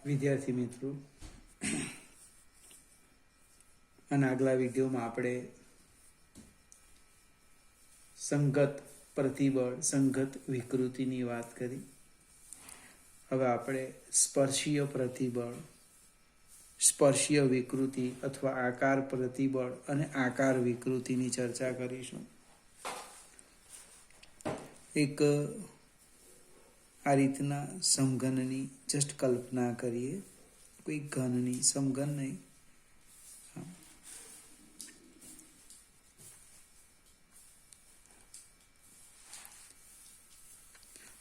વિદ્યાર્થી મિત્રો, અને આગલા વિડીયોમાં આપણે સંગત પ્રતિબળ, સંગત વિકૃતિની વાત કરી. હવે આપણે સ્પર્શીય પ્રતિબળ, સ્પર્શીય વિકૃતિ અથવા આકાર પ્રતિબળ અને આકાર વિકૃતિની ચર્ચા કરીશું. એક આ રીતના સમઘનની જસ્ટ કલ્પના કરીએ, કોઈ ઘનની, સમઘન નહીં.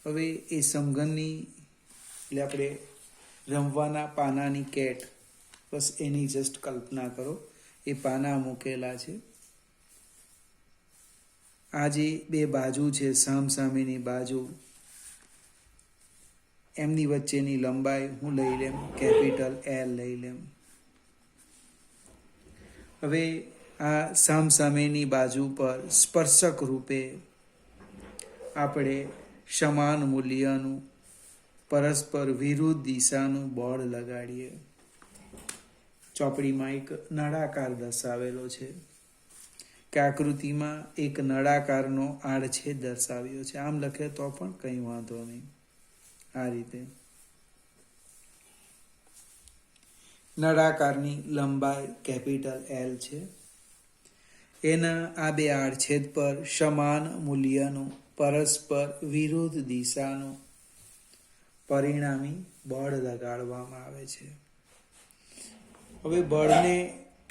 હવે એ સમઘનની એટલે આપણે રમવાના પાનાની કેટ, બસ એની જસ્ટ કલ્પના કરો. એ પાના મૂકેલા છે. આ જે બે બાજુ છે, સામસામેની બાજુ, એમની વચ્ચેની લંબાઈ હું લઈ લેમ કેપિટલ L લઈ લેમ. હવે આ સામસામેની બાજુ પર સ્પર્શક રૂપે આપણે સમાન મૂલ્યનું પરસ્પર વિરુદ્ધ દિશાનું બળ લગાડીએ. ચોપડીમાં એક નળાકાર દર્શાવેલો છે કે આકૃતિમાં એક નળાકારનો આડછેદ દર્શાવ્યો છે. આમ લખે તો પણ કંઈ વાંધો નહીં. આ રીતે નળાકારની લંબાઈ કેપિટલ L છે. એના આ બે આડછેદ પર સમાન મૂલ્યનું પરસ્પર વિરુદ્ધ દિશાનું પરિણામી બળ લગાડવામાં આવે છે. હવે બળને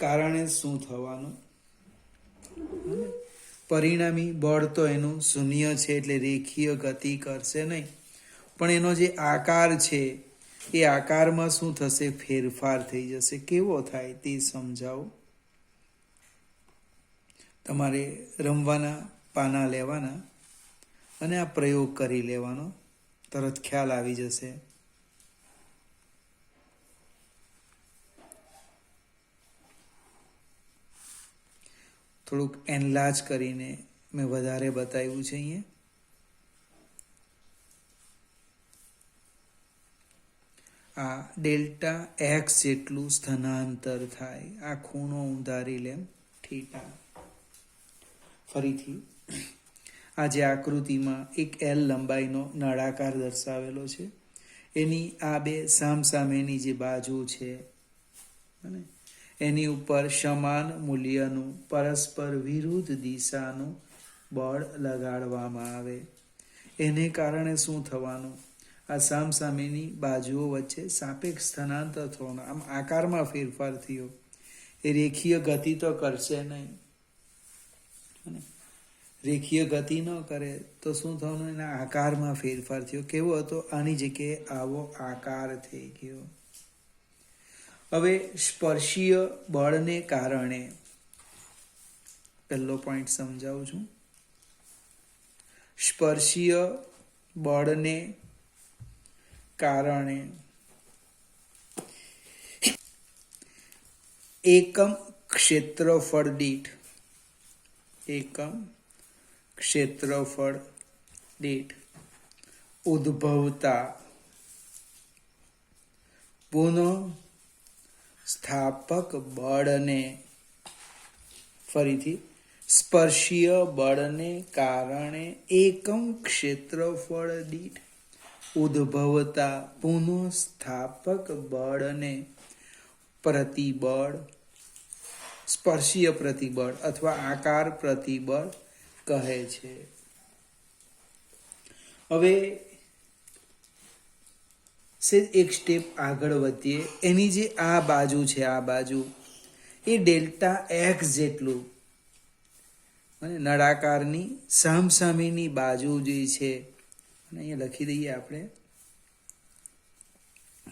કારણે શું થવાનું? પરિણામી બળ તો એનું શૂન્ય છે, એટલે રેખીય ગતિ કરશે નહીં. પણ એનો જે આકાર છે એ આકારમાં શું થશે? ફેરફાર થઈ જશે. કેવો થાય તે સમજાવો. તમારે રમવાના પાના લેવાના અને આ પ્રયોગ કરી લેવાનો, તરત ખ્યાલ આવી જશે. થોડુંક એનલાર્જ કરીને મેં વધારે બતાવ્યું છે. અહીંયા આ ડેલ્ટા એક્સ જેટલું સ્થાનાંતર થાય. આ ખૂણો ઊંધારી લેમ થીટા. ફરીથી આ જે આકૃતિમાં એક L લંબાઈનો નળાકાર દર્શાવેલો છે, એની આ બે સામસામેની જે બાજુ છે એની ઉપર સમાન મૂલ્યનું પરસ્પર વિરુદ્ધ દિશાનું બળ લગાડવામાં આવે. એને કારણે શું થવાનું? આ સામસામેની બાજુઓ વચ્ચે સાપેક્ષ સ્થાનાંતર થવાનું. આમ આકારમાં ફેરફાર થયો. એ રેખીય ગતિ તો કરશે નહીં. રેખીય ગતિ ન કરે તો શું થવાનું? એના આકારમાં ફેરફાર થયો. કેવો હતો? આની જગ્યાએ આવો આકાર થઈ ગયો. હવે સ્પર્શીય બળને કારણે પહેલો પોઈન્ટ સમજાવું છું. સ્પર્શીય બળને કારણે એકમ ક્ષેત્રફળ દીઠ ઉદ્ભવતા પુનઃ સ્થાપક બળને, ફરીથી સ્પર્શીય બળને કારણે એકમ ક્ષેત્રફળ દીઠ ઉદ્ભવતા પુનઃસ્થાપક બળને પ્રતિબળ, સ્પર્શીય પ્રતિબળ અથવા આકાર પ્રતિબળ કહે છે. હવે એક સ્ટેપ આગળ વધીએ. એની જે આ બાજુ છે, આ બાજુ એ ડેલ્ટા એક્સ જેટલું, અને નળાકારની સામસામેની બાજુ જે છે, અને અહીંયા લખી દઈએ આપણે,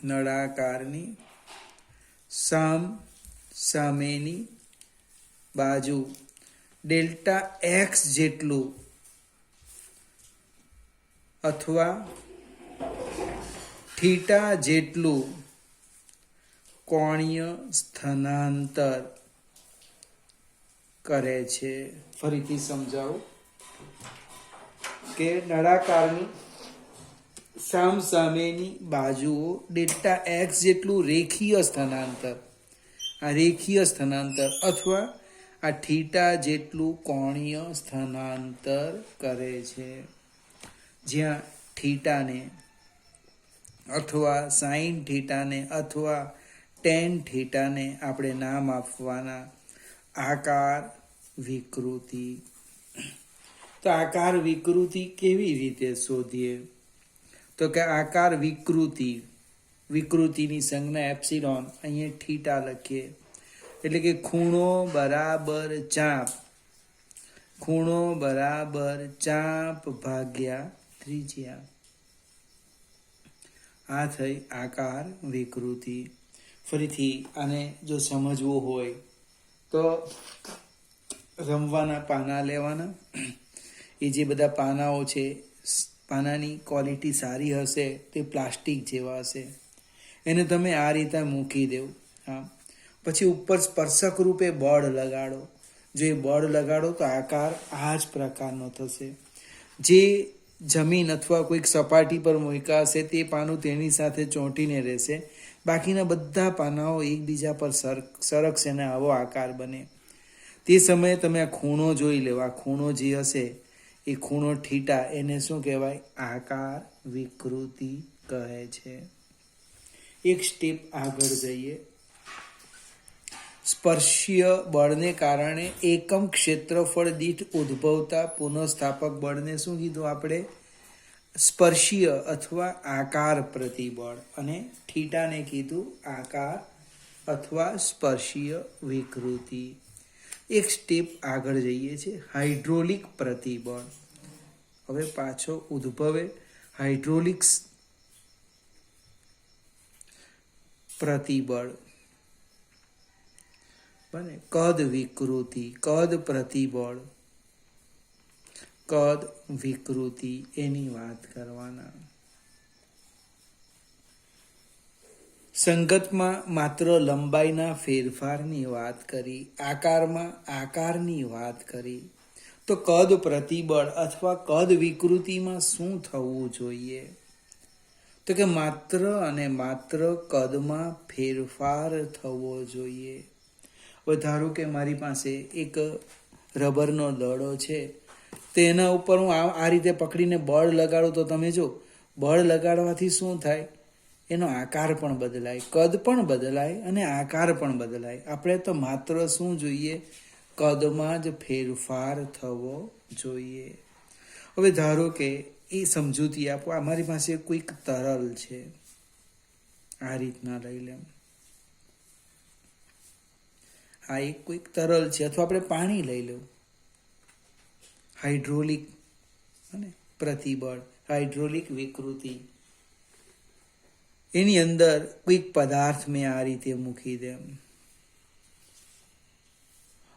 નળાકારની સામસામેની બાજુ ડેલ્ટા એક્સ જેટલું અથવા થીટા જેટલું કોણીય સ્થાનાંતર કરે છે. ફરીથી સમજાવું કે નળાકારની સામસામેની બાજુઓ ડેલ્ટા એક્સ જેટલું રેખીય સ્થાનાંતર, આ રેખીય સ્થાનાંતર અથવા આ થીટા જેટલું કોણીય સ્થાનાંતર કરે છે. જ્યાં થીટાને અથવા સાઈન થીટાને અથવા ટેન થીટાને આપણે નામ આપવાના આકાર વિકૃતિ. તો આકાર વિકૃતિ કેવી રીતે શોધીએ? તો કે આકાર વિકૃતિની સંજ્ઞા એપ્સિલોન, અહીંયા થીટા લખીએ એટલે કે ખૂણો બરાબર ચાપ ભાગ્યા ત્રિજ્યા. આ થઈ આકાર વિકૃતિ. ફરીથી આને જો સમજવું હોય તો રમવાના પાના લેવાના. એ જે બધા પાનાઓ છે, પાનાની ક્વોલિટી સારી હશે તે પ્લાસ્ટિક જેવા હશે, એને તમે આ રીતે મૂકી દેવું. હા, પછી ઉપર સ્પર્શક રૂપે બળ લગાડો. જો એ બળ લગાડો તો આકાર આ જ પ્રકારનો થશે. જે જમીન અથવા કોઈક સપાટી પર મૂક્યા હશે તે પાનું તેની સાથે ચોંટીને રહેશે, બાકીના બધા પાનાઓ એકબીજા પર સરકશે અને આવો આકાર બને. તે સમયે તમે આ ખૂણો જોઈ લેવા. આ ખૂણો જે હશે એ ખૂણો થીટા, એને શું કહેવાય? આકાર વિકૃતિ કહે છે. એક સ્ટેપ આગળ જઈએ. સ્પર્શીય બળને કારણે એકમ ક્ષેત્રફળ દીઠ ઉદ્ભવતા પુનઃસ્થાપક બળને શું કીધું આપણે? સ્પર્શીય અથવા આકાર પ્રતિબળ. અને થીટાને કીધું આકાર અથવા સ્પર્શીય વિકૃતિ. એક સ્ટેપ આગળ જઈએ છીએ, હાઇડ્રોલિક પ્રતિબળ. હવે પાછો ઉદ્ભવે હાઇડ્રોલિક્સ પ્રતિબળ બને. કદ વિકૃતિ, કદ પ્રતિબળ, કદ વિકૃતિ એની વાત કરવાના. સંગતમાં માત્ર લંબાઈના ફેરફારની વાત કરી, આકારમાં આકારની વાત કરી. તો કદ પ્રતિબળ અથવા કદ વિકૃતિમાં શું થવું જોઈએ? તો કે માત્ર અને માત્ર કદમાં ફેરફાર થવો જોઈએ. હવે ધારો કે મારી પાસે એક રબરનો દડો છે, તેના ઉપર હું આ રીતે પકડીને બળ લગાડું તો તમે જો બળ લગાડવાથી શું થાય? એનો આકાર પણ બદલાય, કદ પણ બદલાય અને આકાર પણ બદલાય. આપણે તો માત્ર શું જોઈએ? કદમાં જ ફેરફાર થવો જોઈએ. હવે ધારો કે એ સમજૂતી આપો. અમારી પાસે કોઈક તરલ છે, આ રીતના લઈ લેમ. આ એક કોઈક તરલ છે અથવા આપણે પાણી લઈ લેવું. હાઇડ્રોલિક અને પ્રતિબળ, હાઇડ્રોલિક વિકૃતિ. એની અંદર કોઈક પદાર્થ મેં આ રીતે મૂકી દેમ.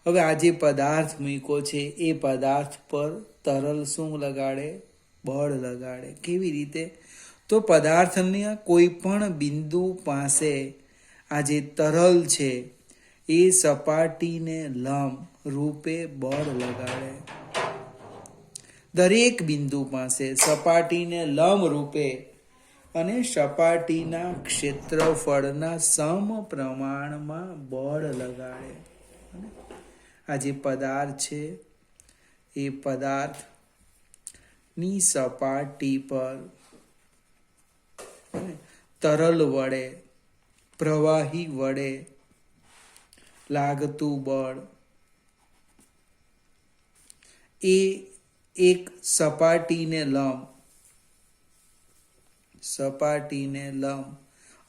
હવે આ જે પદાર્થ મૂક્યો છે એ પદાર્થ પર તરલ શું લગાડે? બળ લગાડે. કેવી રીતે? તો પદાર્થના કોઈ પણ બિંદુ પાસે આ જે તરલ છે એ સપાટીને લંબ રૂપે બળ લગાડે. દરેક બિંદુ પાસે સપાટીને લંબ રૂપે અને સપાટીના ક્ષેત્રફળના સમ પ્રમાણમાં બળ લગાડે. આ જે પદાર્થ છે એ પદાર્થની સપાટી પર તરલ વડે, પ્રવાહી વડે લાગતું બળ એ એક સપાટીને લંબ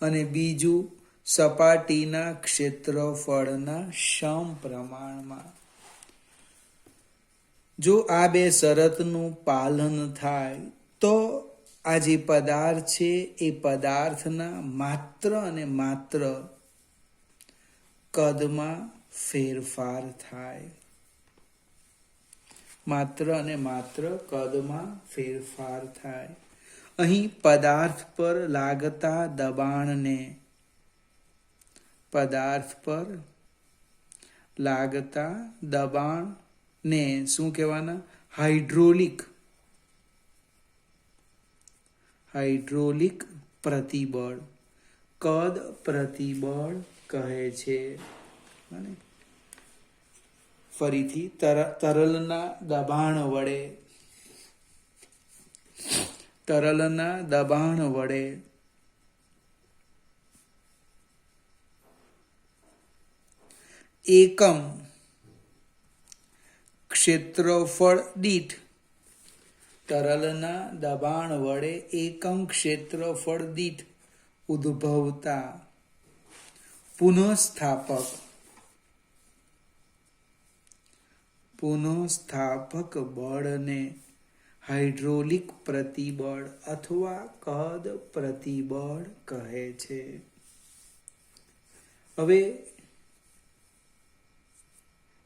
અને બીજું સપાટીના ક્ષેત્રફળના સમ પ્રમાણમાં. જો આ બે શરતનું પાલન થાય તો આ જે પદાર્થ છે એ પદાર્થના માત્ર અને માત્ર કદમાં ફેરફાર થાય. માત્ર અને માત્ર કદમાં ફેરફાર થાય. અહીં પદાર્થ પર લાગતા દબાણને શું કહેવાના? હાઇડ્રોલિક પ્રતિબળ, કદ પ્રતિબળ કહે છે. અને ફરીથી તરલના દબાણ વડે એકમ ક્ષેત્રફળ દીઠ, તરલના દબાણ વડે એકમ ક્ષેત્રફળ દીઠ ઉદ્ભવતા પુનઃસ્થાપક બળને હાઇડ્રોલિક પ્રતિબળ અથવા કદ પ્રતિબળ કહે છે. હવે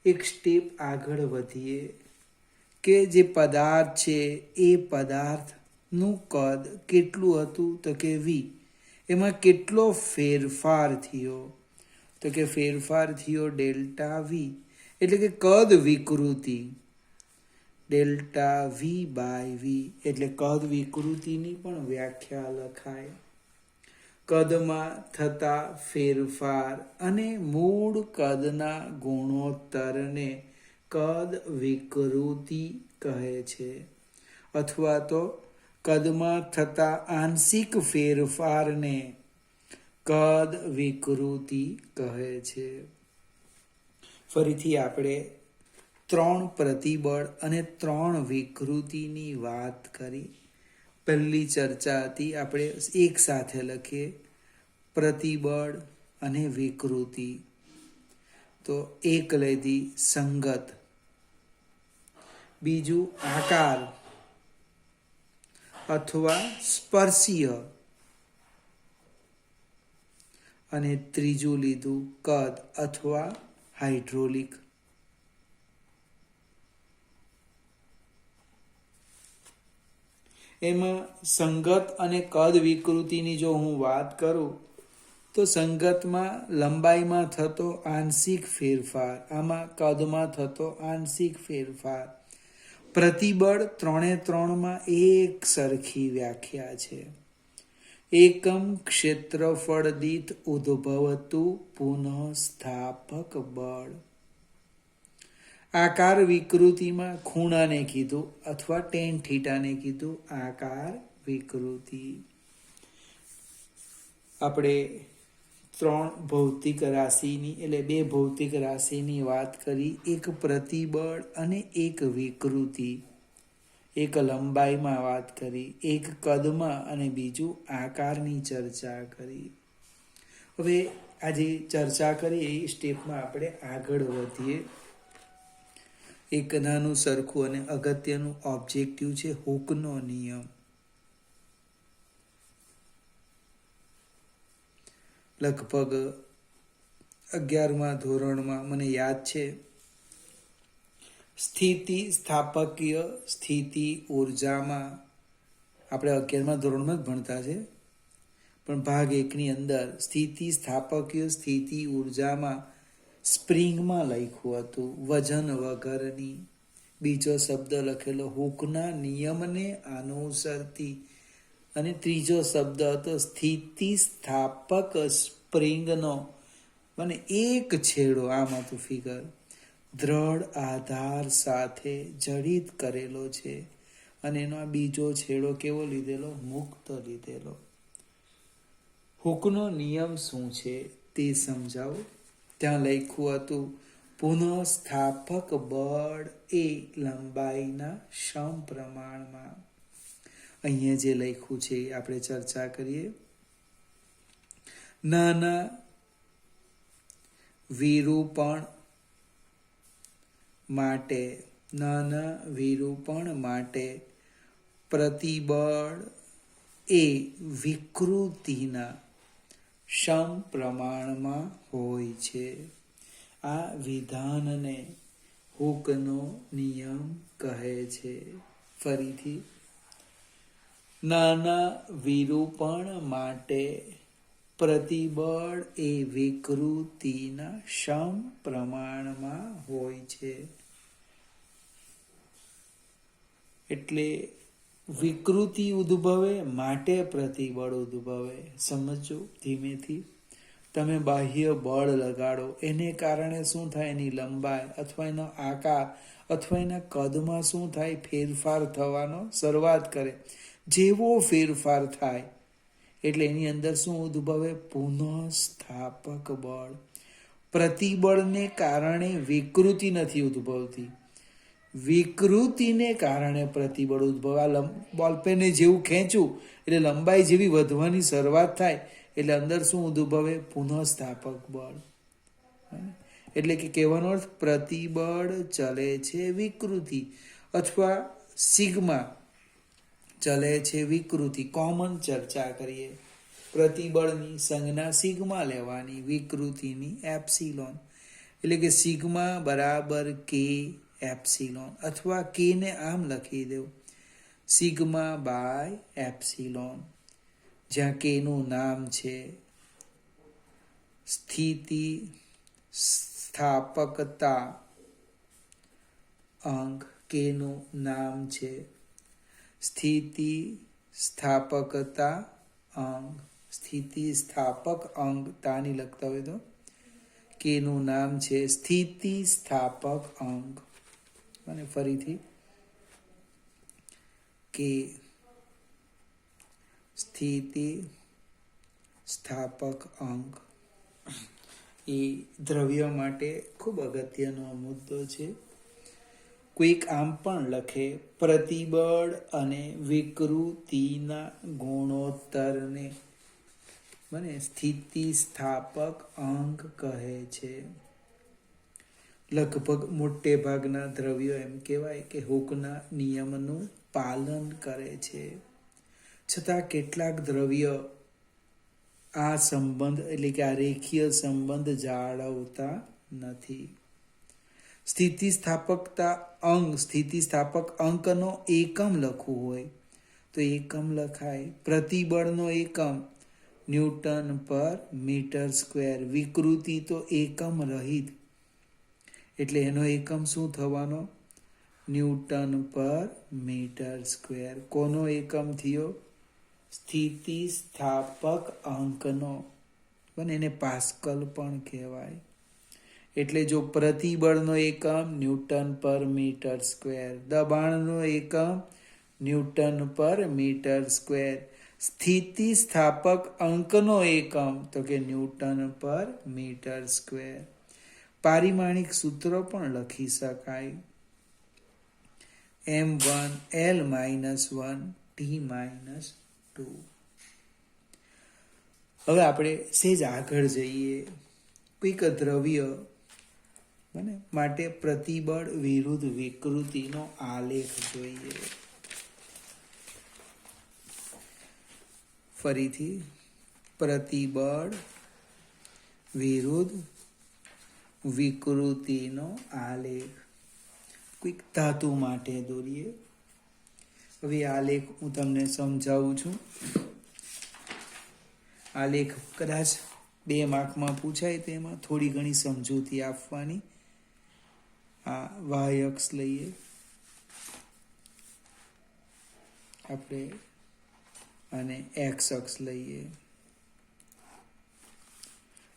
એક સ્ટેપ આગળ વધીએ કે જે પદાર્થ છે એ પદાર્થનું કદ કેટલું હતું, તો કે વી. એમાં કેટલો ફેરફાર થયો, તો કે ફેરફાર થયો ડેલ્ટા વી, એટલે કે કદ વિકૃતિ. ડેલ્ટા વી બાય વી એટલે કદ વિકૃતિની પણ વ્યાખ્યા લખાય. કદમાં થતા ફેરફાર અને મૂળ કદના ગુણોત્તરને કદ વિકૃતિ કહે છે, અથવા તો કદમાં થતા આંશિક ફેરફારને કદ વિકૃતિ કહે છે. ફરીથી આપણે 3 પ્રતિબળ અને 3 વિકૃતિની વાત કરી. પહેલી ચર્ચા હતી, આપણે એક સાથે લખીએ, પ્રતિબળ અને વિકૃતિ. તો એક લીધી સંગત, બીજું આકાર અથવા સ્પર્શીય, અને ત્રીજું લીધું કદ અથવા હાઇડ્રોલિક. એમાં સંગત અને કદ વિકૃતિની જો હું વાત કરું તો સંગતમાં લંબાઈમાં થતો આંશિક ફેરફાર, આમાં કદમાં થતો આંશિક ફેરફાર. પ્રતિબળ 3 એક સરખી વ્યાખ્યા છે. એકમ ક્ષેત્રફળ દીઠ ઉદ્ભવતું પુનઃસ્થાપક બળ. આકાર વિકૃતિમાં ખૂણાને કીધું અથવા ટેન થીટાને કીધું આકાર વિકૃતિ. આપણે 3 ભૌતિક રાશિની એટલે 2 ભૌતિક રાશિની વાત કરી, એક પ્રતિબળ અને એક વિકૃતિ. એક લંબાઈમાં વાત કરી, એક કદમાં અને બીજું આકારની ચર્ચા કરી. હવે આજે ચર્ચા કરી એ સ્ટેપમાં આપણે આગળ વધીએ. એક નાનું સરખું અને અગત્યનું ઓબ્જેક્ટિવ છે હૂકનો નિયમ. લગભગ 11મા ધોરણમાં મને યાદ છે, સ્થિતિ સ્થાપકીય સ્થિતિ ઉર્જામાં આપણે 11મા ધોરણમાં જ ભણતા છે, પણ ભાગ 1ની અંદર સ્થિતિ સ્થાપકીય સ્થિતિ ઉર્જામાં સ્પ્રિંગમાં લખ્યું હતું વજન વગરની. બીજો શબ્દ લખેલો હૂકના નિયમને અનુસરતી, અને ત્રીજો શબ્દ હતો સ્થિતિ સ્થાપક સ્પ્રિંગનો અને એક છેડો, આમ હતું ફિગર, દ્રઢ આધાર સાથે જડિત કરેલો છે, અને એનો આ બીજો છેડો કેવો લીધેલો, મુક્ત લીધેલો. હૂકનો નિયમ શું છે તે સમજાવો. ત્યાં લખ્યું હતું પુનઃસ્થાપક બળ એ લંબાઈના સમપ્રમાણમાં. અહીંયા જે લખ્યું છે આપણે ચર્ચા કરીએ. નાના વિરૂપણ માટે પ્રતિબળ એ વિકૃતિના સમપ્રમાણમાં હોય છે. આ વિધાનને હૂકનો નિયમ કહે છે. ફરીથી, નાના વિરૂપણ માટે પ્રતિબળ એ વિકૃતિના સમપ્રમાણમાં હોય છે. એટલે વિકૃતિ ઉદ્ભવે માટે પ્રતિબળ ઉદ્ભવે. સમજો ધીમેથી. તમે બાહ્ય બળ લગાડો, એને કારણે શું થાય? એની લંબાઈ અથવા એનો આકાર અથવા એના કદમાં શું થાય? ફેરફાર થવાનો શરૂઆત કરે. જેવો ફેરફાર થાય એટલે એની અંદર શું ઉદ્ભવે? પુનઃસ્થાપક બળ. પ્રતિબળને કારણે વિકૃતિ નથી ઉદ્ભવતી, વિકૃતિને કારણે પ્રતિબળ ઉદ્ભવ. આ બોલપેનને જેવું ખેંચું એટલે લંબાઈ જેવી વધવાની શરૂઆત થાય એટલે અંદર શું ઉદ્ભવે? પુનઃસ્થાપક બળ. એટલે કે કહેવાનો અર્થ પ્રતિબળ ચલે છે વિકૃતિ અથવા સિગ્મા ચલે છે વિકૃતિ. કોમન ચર્ચા કરીએ. પ્રતિબળની સંજ્ઞા સિગ્મા લેવાની, વિકૃતિની એપ્સિલોન. એટલે કે સિગ્મા બરાબર કે એપ્સિલોન, અથવા કે ને આમ લખી દેવું, સિગ્મા બાય એપ્સિલોન, જ્યાં કે નું નામ છે સ્થિતિ સ્થાપકતા અંક. કે નું નામ છે સ્થિતિ સ્થાપકતા અંક. સ્થિતિ સ્થાપક અંક તાની લખતા હોય તો કે નું નામ છે સ્થિતિ સ્થાપક અંક. અને ફરીથી કે સ્થિતિ સ્થાપક અંક એ દ્રવ્ય માટે ખૂબ અગત્યનો મુદ્દો છે. કોઈક આમ પણ લખે, પ્રતિબળ અને વિકૃતિના ગુણોત્તરને મને સ્થિતિ સ્થાપક અંક કહે છે. લગભગ મોટે ભાગના દ્રવ્યો એમ કહેવાય કે હુકના નિયમનું પાલન કરે છે, છતાં કેટલાક દ્રવ્ય આ સંબંધ એટલે કે આ રેખીય સંબંધ જાળવતા નથી. સ્થિતિસ્થાપકતા અંક, સ્થિતિસ્થાપક અંકનો એકમ લખવું હોય તો એકમ લખાય. પ્રતિબળનો એકમ ન્યૂટન પર મીટર સ્ક્વેર. વિકૃતિ તો એકમ રહિત એટલે એનો એકમ શું થવાનો? ન્યૂટન પર મીટર સ્ક્વેર. કોનો એકમ થયો? સ્થિતિસ્થાપક અંકનો. પણ એને પાસ્કલ પણ કહેવાય. એટલે જો પ્રતિબળનો એકમ ન્યૂટન પર મીટર સ્ક્વેર, દબાણનો એકમ ન્યૂટન પર મીટર સ્ક્વેર, સ્થિતિસ્થાપક અંકનો એકમ તો કે ન્યૂટન પર મીટર સ્ક્વેર. પારિમાણિક સૂત્રો પણ લખી શકાય. m1 L-1 T-2. હવે આપણે સેજ આગળ જઈએ. કોઈક દ્રવ્ય માટે પ્રતિબળ વિરુદ્ધ વિકૃતિનો આલેખ જોઈએ. ફરીથી પ્રતિબળ વિરુદ્ધ વિકૃતિનો આલેખ કોઈક ધાતુ માટે દોરીએ. હવે આલેખ હું તમને સમજાવું છું. આલેખ કદાચ 2 માર્કમાં પૂછાય તો એમાં થોડી ઘણી સમજૂતી આપવાની. આ વાય અક્ષ લઈએ આપણે અને એક્સ અક્ષ લઈએ.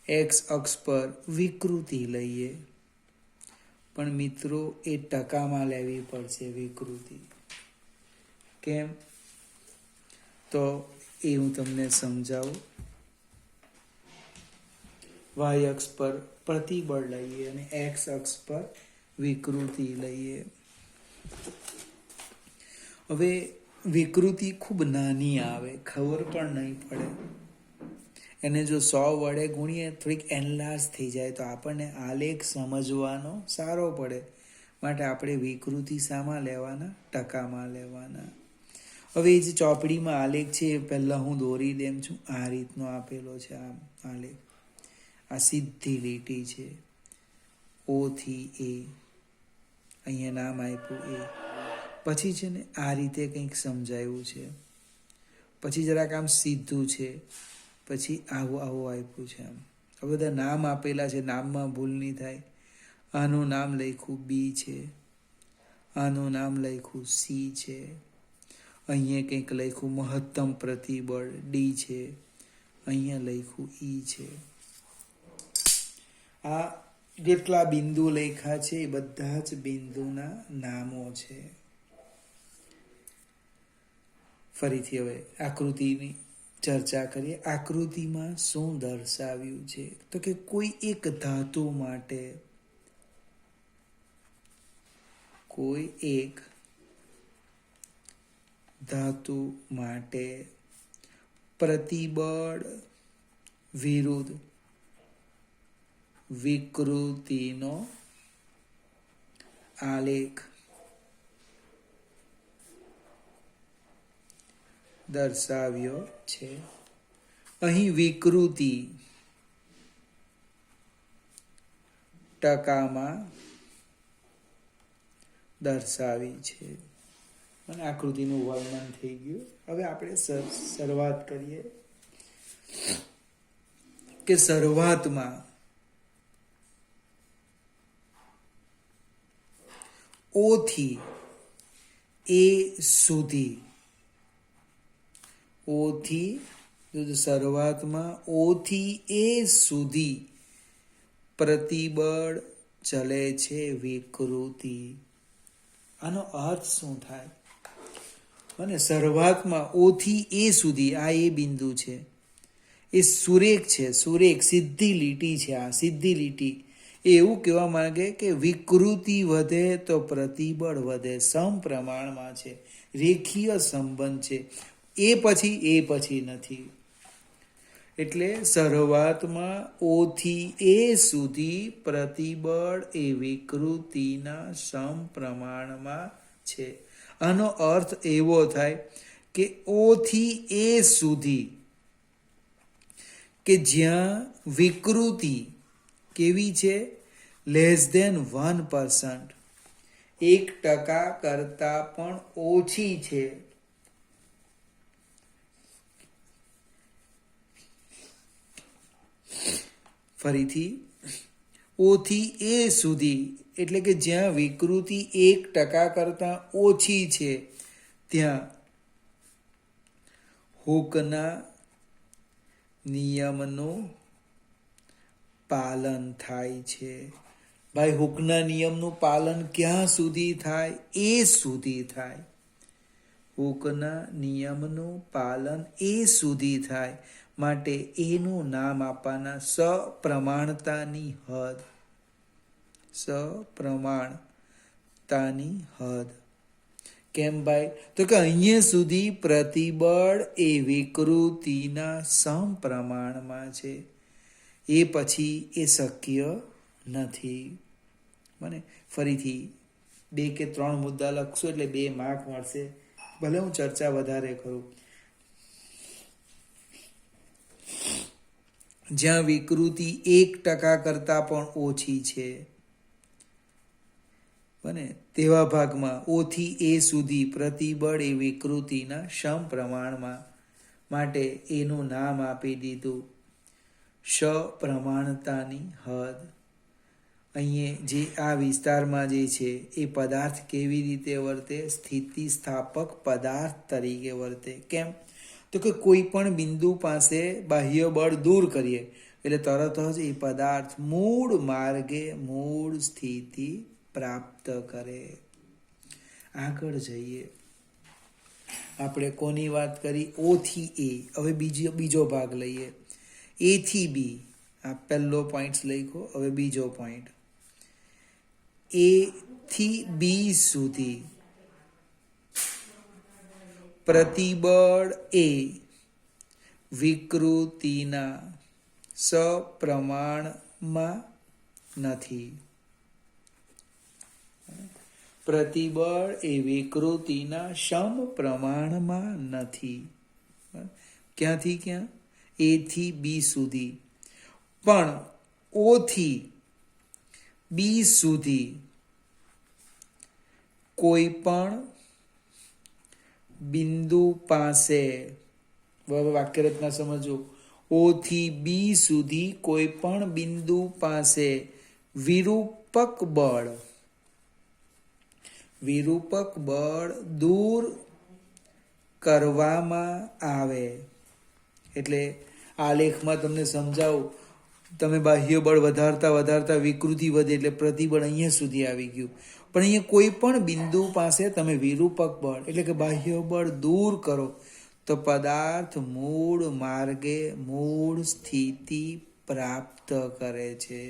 એક્સ અક્ષ પર વિકૃતિ લઈએ, પણ મિત્રો એ ટકામાં લેવી પડશે વિકૃતિ. કેમ? તો એ હું તમને સમજાવું. વાય અક્ષ પર પ્રતિબળ લઈએ અને એક્સ અક્ષ પર વિકૃતિ લઈએ. હવે વિકૃતિ ખૂબ નાની આવે, ખબર પણ નહીં પડે. એને જો 100 વડે ગુણીએ થોડીક એનલાર્જ થઈ જાય તો આપણને આલેખ સમજવાનો સારો પડે. માટે આપણે વિકૃતિ શામાં લેવાના? ટકામાં લેવાના. હવે એ જે ચોપડીમાં આલેખ છે એ પહેલાં હું દોરી દેમ છું. આ રીતનો આપેલો છે આ આલેખ. આ સીધી લીટી છે O થી A. અહીંયા નામ આપ્યું A. પછી છે ને આ રીતે કંઈક સમજાયું છે. પછી જરાક આમ સીધું છે. પછી આવું આપ્યું છે. આમ આ બધા નામ આપેલા છે, નામમાં ભૂલ નહીં થાય. આનું નામ લખ્યું B છે, આનું નામ લખ્યું C છે, અહીંયા કંઈક લખ્યું મહત્તમ પ્રતિબળ ડી છે, અહીંયા લખ્યું ઈ છે. આ જેટલા બિંદુ લખ્યા છે એ બધા જ બિંદુના નામો છે. ફરીથી હવે આકૃતિની ચર્ચા કરીએ. આકૃતિમાં શું દર્શાવ્યું છે? તો કે કોઈ એક ધાતુ માટે પ્રતિબળ વિરુદ્ધ વિકૃતિનો આલેખ દર્શાવ્યો છે. અહીં વિકૃતિ ટકામાં દર્શાવી છે અને આકૃતિનું વર્ણન થઈ ગયું. હવે આપણે શરૂઆત કરીએ કે શરૂઆતમાં ઓ થી એ સુધી શરૂઆતમાં ઓ થી એ સુધી પ્રતિબળ ચલે છે વિકૃતિ. આનો અર્થ શું થાય? અને શરૂઆતમાં ઓ થી એ સુધી આ એ બિંદુ છે, એ સુરેખ છે, સીધી લીટી છે. આ સીધી લીટી એવું કહેવા માંગે કે વિકૃતિ વધે તો પ્રતિબળ વધે, સમપ્રમાણમાં છે, રેખીય સંબંધ છે. એ પછી નથી. એટલે શરૂઆતમાં ઓ થી એ સુધી પ્રતિબળ એ વિકૃતિના સમપ્રમાણમાં છે. આનો અર્થ એવો થાય કે ઓ થી એ સુધી કે જ્યાં વિકૃતિ કેવી છે? <1%, 1% કરતા પણ ઓછી છે. ફરીથી ઓ થી એ સુધી એટલે કે જ્યાં વિકૃતિ 1% કરતા ઓછી છે ત્યાં હુકના નિયમનું પાલન થાય છે. ભાઈ, હુકના નિયમનું પાલન ક્યાં સુધી થાય? એ સુધી થાય. હુકના નિયમનું પાલન એ સુધી થાય. માટે એનું નામ આપવાના સપ્રમાણતાની હદ. કેમ ભાઈ? તો કે અહીંયા સુધી પ્રતિબળ એ વિકૃતિના સમપ્રમાણમાં છે, એ પછી એ શક્ય નથી. મને ફરીથી 2 કે 3 મુદ્દા લખશો એટલે 2 માર્ક મળશે. ભલે હું ચર્ચા વધારે કરું. જ્યાં વિકૃતિ 1% કરતા પણ ઓછી છે, બને તેવા ભાગમાં ઓ થી એ સુધી પ્રતિબળ એ વિકૃતિના સમપ્રમાણમાં. માટે એનું નામ આપી દીધું સપ્રમાણતાની હદ. અહીંયા જે આ વિસ્તારમાં જે છે એ પદાર્થ કેવી રીતે વર્તે? સ્થિતિસ્થાપક પદાર્થ તરીકે વર્તે. કેમ? તો કે કોઈ પણ બિંદુ પાસે બાહ્ય બળ દૂર કરીએ એટલે તરત જ એ પદાર્થ મૂળ માર્ગે મૂળ સ્થિતિ પ્રાપ્ત કરે. આગળ જઈએ. આપણે કોની વાત કરી? ઓ થી એ. હવે બીજો ભાગ લઈએ. એ થી બી. આ પહેલો પોઈન્ટ લખ્યો. હવે બીજો પોઈન્ટ. એ થી બી સુધી પ્રતિબળ એ વિકૃતિના સપ્રમાણમાં નથી. પ્રતિબળ એ વિકૃતિના સમપ્રમાણમાં નથી. ક્યાંથી ક્યાં? એ થી બી સુધી. પણ ઓ થી બી સુધી કોઈ પણ બિંદુ પાસે, વાક્યરચના સમજો. ઓ થી બી સુધી કોઈ પણ બિંદુ પાસે વિરૂપક બળ દૂર કરવામાં આવે. એટલે આ લેખમાં તમને સમજાવું, તમે બાહ્ય બળ વધારતા વધારતા વિકૃતિ વધે એટલે પ્રતિબળ અહીંયા સુધી આવી ગયું. પણ અહીંયા કોઈ પણ બિંદુ પાસે તમે વિરૂપક બળ એટલે કે બાહ્ય બળ દૂર કરો તો પદાર્થ મૂળ માર્ગે મૂળ સ્થિતિ પ્રાપ્ત કરે છે.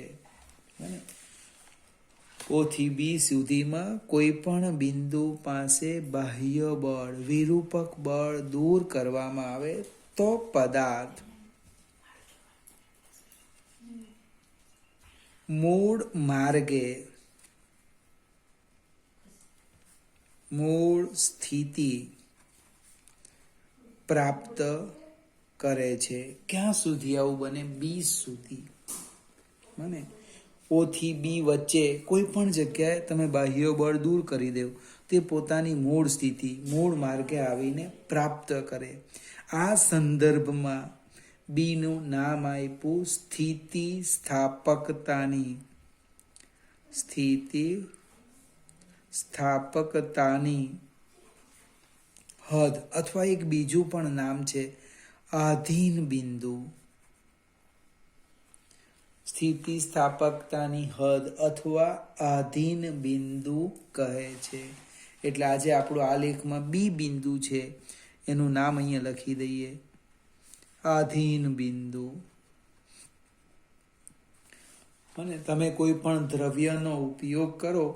ઓ થી બી સુધીમાં કોઈ પણ બિંદુ પાસે બાહ્ય બળ વિરૂપક બળ દૂર કરવામાં આવે તો પદાર્થ મૂળ માર્ગે મૂળ સ્થિતિ પ્રાપ્ત કરે છે. ક્યાં સુધી આવું બને? બી સુધી. બને ઓ થી બી વચ્ચે કોઈ પણ જગ્યાએ તમે બાહ્ય બળ દૂર કરી દેવ, તે પોતાની મૂળ સ્થિતિ મૂળ માર્ગે આવીને પ્રાપ્ત કરે. આ સંદર્ભમાં બીનું નામ આપ્યું સ્થિતિ સ્થાપકતાની. સ્થિતિ સ્થાપકતાની હદ અથવા એક બીજું પણ નામ છે આધીન બિંદુ. સ્થિતિ સ્થાપકતાની હદ અથવા આધીન બિંદુ કહે છે. એટલે આજે આપણું આ લેખમાં બી બિંદુ છે, એનું નામ અહીંયા લખી દઈએ, આધીન બિંદુ. અને તમે કોઈ પણ દ્રવ્યનો ઉપયોગ કરો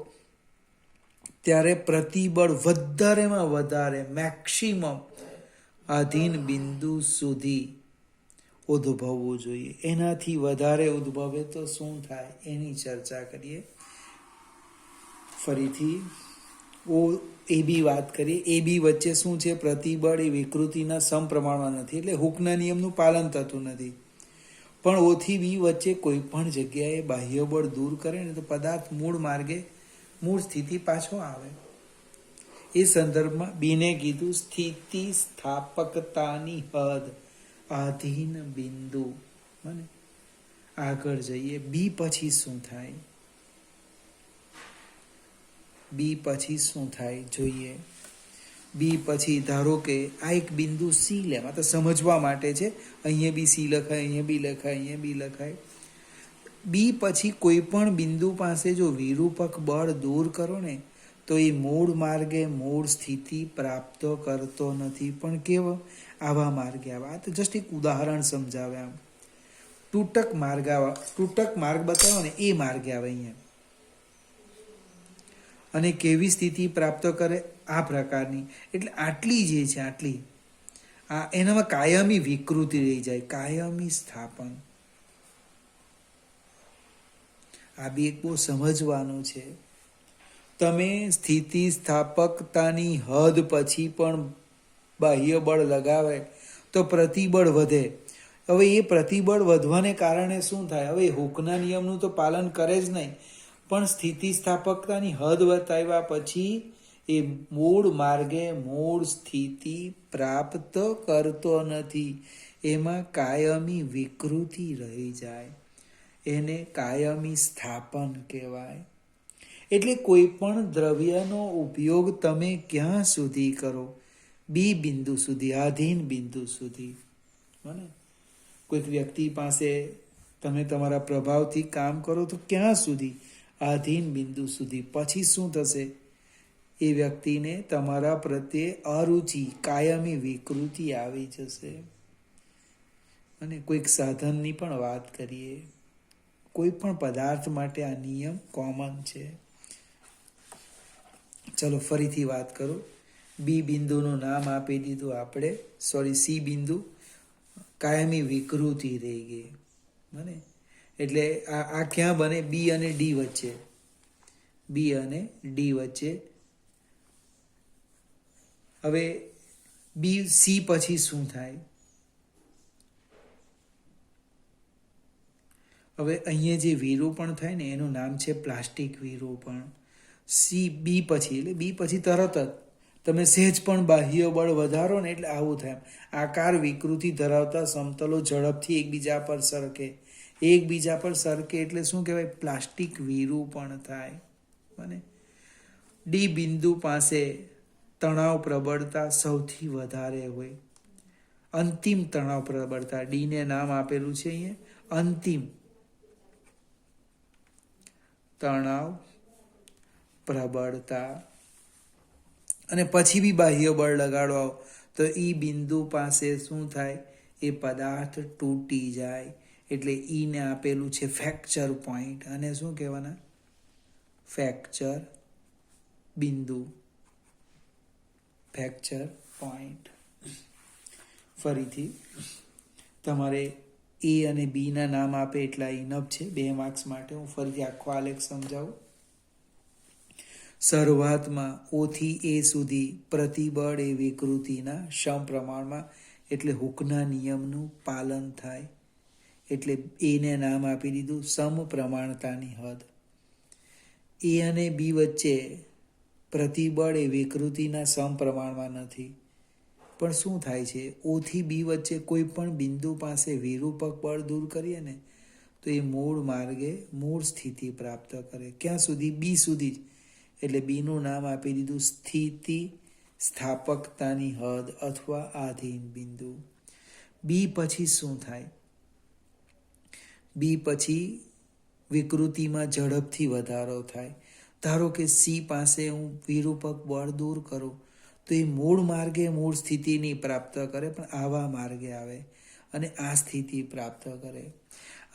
ત્યારે પ્રતિબળ વધારેમાં વધારે મેક્સિમમ આધીન બિંદુ સુધી ઉદ્ભવવું જોઈએ. એનાથી વધારે ઉદ્ભવે તો શું થાય એની ચર્ચા કરીએ. ફરીથી ઓ એ બી વાત કરીએ. એ બી વચ્ચે શું છે? પ્રતિબળ એ વિકૃતિના સમપ્રમાણમાં નથી, એટલે હુકના નિયમનું પાલન થતું નથી. પણ ઓ થી બી વચ્ચે કોઈ પણ જગ્યાએ બાહ્ય બળ દૂર કરે ને તો પદાર્થ મૂળ માર્ગે મૂળ સ્થિતિ પાછો આવે. એ સંદર્ભમાં બીને કીધું સ્થિતિ સ્થાપકતાની હદ આધીન બિંદુ. બને આગળ જઈએ. બી પછી શું થાય? બી પછી શું થાય જોઈએ. બી પછી ધારો કે આ એક બિંદુ સી લેવા, તો સમજવા માટે છે. અહીંયા બી સી લખાય, અહીંયા બી લખાય, અહીંયા બી લખાય. બી પછી કોઈ પણ બિંદુ પાસે જો વિરૂપક બળ દૂર કરો ને તો એ મૂળ માર્ગે મૂળ સ્થિતિ પ્રાપ્ત કરતો નથી. પણ કેવો? આવા માર્ગે આવા. આ તો જસ્ટ એક ઉદાહરણ સમજાવે. આમ તૂટક માર્ગ બતાવો ને એ માર્ગે આવે અહીંયા. અને કેવી સ્થિતિ પ્રાપ્ત કરે? આ પ્રકારની. એટલે આટલી જે છે આટલી એનામાં કાયમી વિકૃતિ રહી જાય, કાયમી સ્થાપન. આ બી એક બહુ સમજવાનું છે. તમે સ્થિતિ સ્થાપકતાની હદ પછી પણ બાહ્ય બળ લગાવે તો પ્રતિબળ વધે. હવે એ પ્રતિબળ વધવાને કારણે શું થાય? હવે હુકના નિયમનું તો પાલન કરે જ નહીં, પણ સ્થિતિ સ્થાપકતાની હદ બતાવ્યા પછી એ મૂળ માર્ગે મૂળ સ્થિતિ પ્રાપ્ત કરતો નથી. એમાં કાયમી વિકૃતિ રહી જાય. એને કાયમી સ્થાપન કહેવાય. એટલે કોઈ પણ દ્રવ્યનો ઉપયોગ તમે ક્યાં સુધી કરો? બી બિંદુ સુધી, આધીન બિંદુ સુધી. બને કોઈક વ્યક્તિ પાસે તમે તમારા પ્રભાવથી કામ કરો તો ક્યાં સુધી? આધીન બિંદુ સુધી. પછી શું થશે? એ વ્યક્તિને તમારા પ્રત્યે અરુચિ, કાયમી વિકૃતિ આવી જશે. અને કોઈક સાધનની પણ વાત કરીએ. કોઈ પણ પદાર્થ માટે આ નિયમ કોમન છે. ચલો ફરીથી વાત કરું. બી બિંદુનું નામ આપી દીધું આપણે, સી બિંદુ. કાયમી વિકૃતિ રહી ગઈ. બને એટલે આ ક્યાં બને? બી અને ડી વચ્ચે. બી અને ડી વચ્ચે. હવે બી સી પછી શું થાય? હવે અહીંયા જે વિરૂપણ થાય ને એનું નામ છે પ્લાસ્ટિક વિરૂપણ. સી બી પછી એટલે બી પછી તરત જ તમે સહેજ પણ બાહ્ય બળ વધારો ને એટલે આવું થાય. આકાર વિકૃતિ ધરાવતા સમતલો ઝડપથી એકબીજા પર સરકે. એકબીજા પર સરકે એટલે શું કહેવાય? પ્લાસ્ટિક વિરૂપણ થાય. બને ડી બિંદુ પાસે તણાવ પ્રબળતા સૌથી વધારે હોય. અંતિમ તણાવ પ્રબળતા, ડીને નામ આપેલું છે અહીંયા અંતિમ તણાવ પ્રબળતા. અને પછી બી બાહ્ય બળ લગાડો તો ઈ બિંદુ પાસે શું થાય? એ પદાર્થ તૂટી જાય. એટલે ઈને આપેલું છે ફ્રેક્ચર પોઈન્ટ. અને શું કહેવાના? ફ્રેક્ચર બિંદુ, ફ્રેક્ચર પોઈન્ટ. ફરીથી તમારે એ અને બી ના નામ આપે એટલા ઇનફ છે 2 માર્ક્સ માટે. હું ફરીથી આખો આલેખ સમજાવું. શરૂઆતમાં ઓ થી એ સુધી પ્રતિબળ એ વિકૃતિના સમપ્રમાણમાં, એટલે હુકના નિયમનું પાલન થાય. એટલે એને નામ આપી દીધું સમપ્રમાણતાની હદ. એ અને બી વચ્ચે પ્રતિબળ એ વિકૃતિના સમપ્રમાણમાં નથી. પણ શું થાય છે? ઓ થી બી વચ્ચે કોઈ પણ બિંદુ પાસે વિરૂપક બળ દૂર કરીએ ને તો એ મૂળ માર્ગે મૂળ સ્થિતિ પ્રાપ્ત કરે. ક્યાં સુધી? બી સુધી જ. એટલે બીનું નામ આપી દીધું સ્થિતિ સ્થાપકતાની હદ અથવા આધીન બિંદુ. બી પછી શું થાય? બી પછી વિકૃતિમાં ઝડપથી વધારો થાય. ધારો કે સી પાસે હું વિરૂપક બળ દૂર કરું તો એ મૂળ માર્ગે મૂળ સ્થિતિની પ્રાપ્ત કરે, પણ આવા માર્ગે આવે અને આ સ્થિતિ પ્રાપ્ત કરે.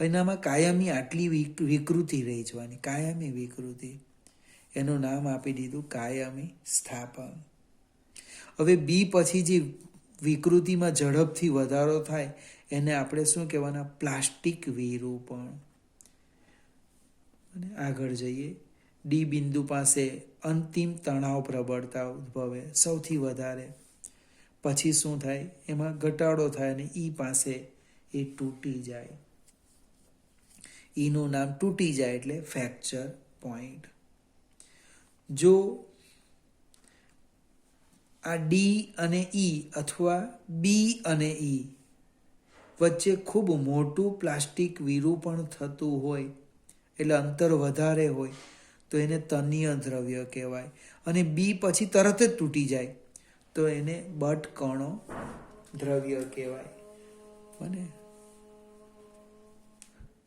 એનામાં કાયમી આટલી વિકૃતિ રહી જવાની, કાયમી વિકૃતિ. એનું નામ આપી દીધું કાયમી સ્થાપન. હવે બી પછી જે વિકૃતિમાં ઝડપથી વધારો થાય એને આપણે શું કહેવાના? પ્લાસ્ટિક વિરૂપણ. અને આગળ જઈએ. ડી બિંદુ પાસે અંતિમ તણાવ પ્રબળતા ઉદ્ભવે સૌથી વધારે. પછી શું થાય? એમાં ઘટાડો થાય અને ઈ પાસે એ તૂટી જાય. ઈનું નામ તૂટી જાય એટલે ફ્રેક્ચર પોઈન્ટ. જો આ ડી અને ઈ અથવા બી અને ઈ વચ્ચે ખૂબ મોટું પ્લાસ્ટિક વિરૂપણ થતું હોય, એટલે અંતર વધારે હોય, તો એને તન્ય દ્રવ્ય કહેવાય. અને બી પછી તરત જ તૂટી જાય તો એને બટકણો દ્રવ્ય કહેવાય. અને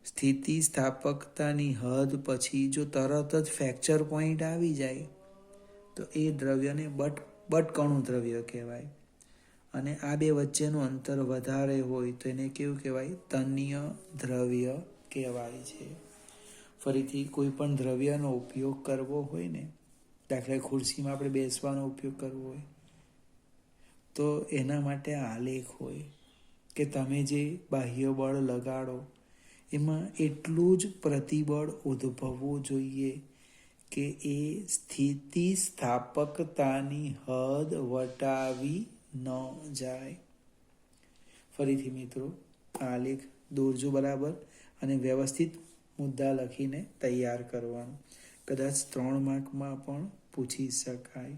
સ્થિતિ સ્થાપકતાની હદ પછી જો તરત જ ફ્રેક્ચર પોઈન્ટ આવી જાય તો એ દ્રવ્યને બટકણું દ્રવ્ય કહેવાય. અને આ બે વચ્ચેનું અંતર વધારે હોય તો એને કેવું કહેવાય? તન્ય દ્રવ્ય કહેવાય છે. ફરીથી કોઈ પણ દ્રવ્યનો ઉપયોગ કરવો હોય ને, દાખલા ખુરશીમાં આપણે બેસવાનો ઉપયોગ કરવો હોય તો એના માટે આલેખ હોય કે તમે જે બાહ્ય બળ લગાડો એમાં એટલું જ પ્રતિબળ ઉદ્ભવવું જોઈએ કે એ સ્થિતિ સ્થાપકતાની હદ વટાવી ન જાય. ફરીથી મિત્રો આલેખ દોરજો બરાબર અને વ્યવસ્થિત મુદ્દા લખીને તૈયાર કરવાનું. કદાચ 3 માર્કમાં પણ પૂછી શકાય.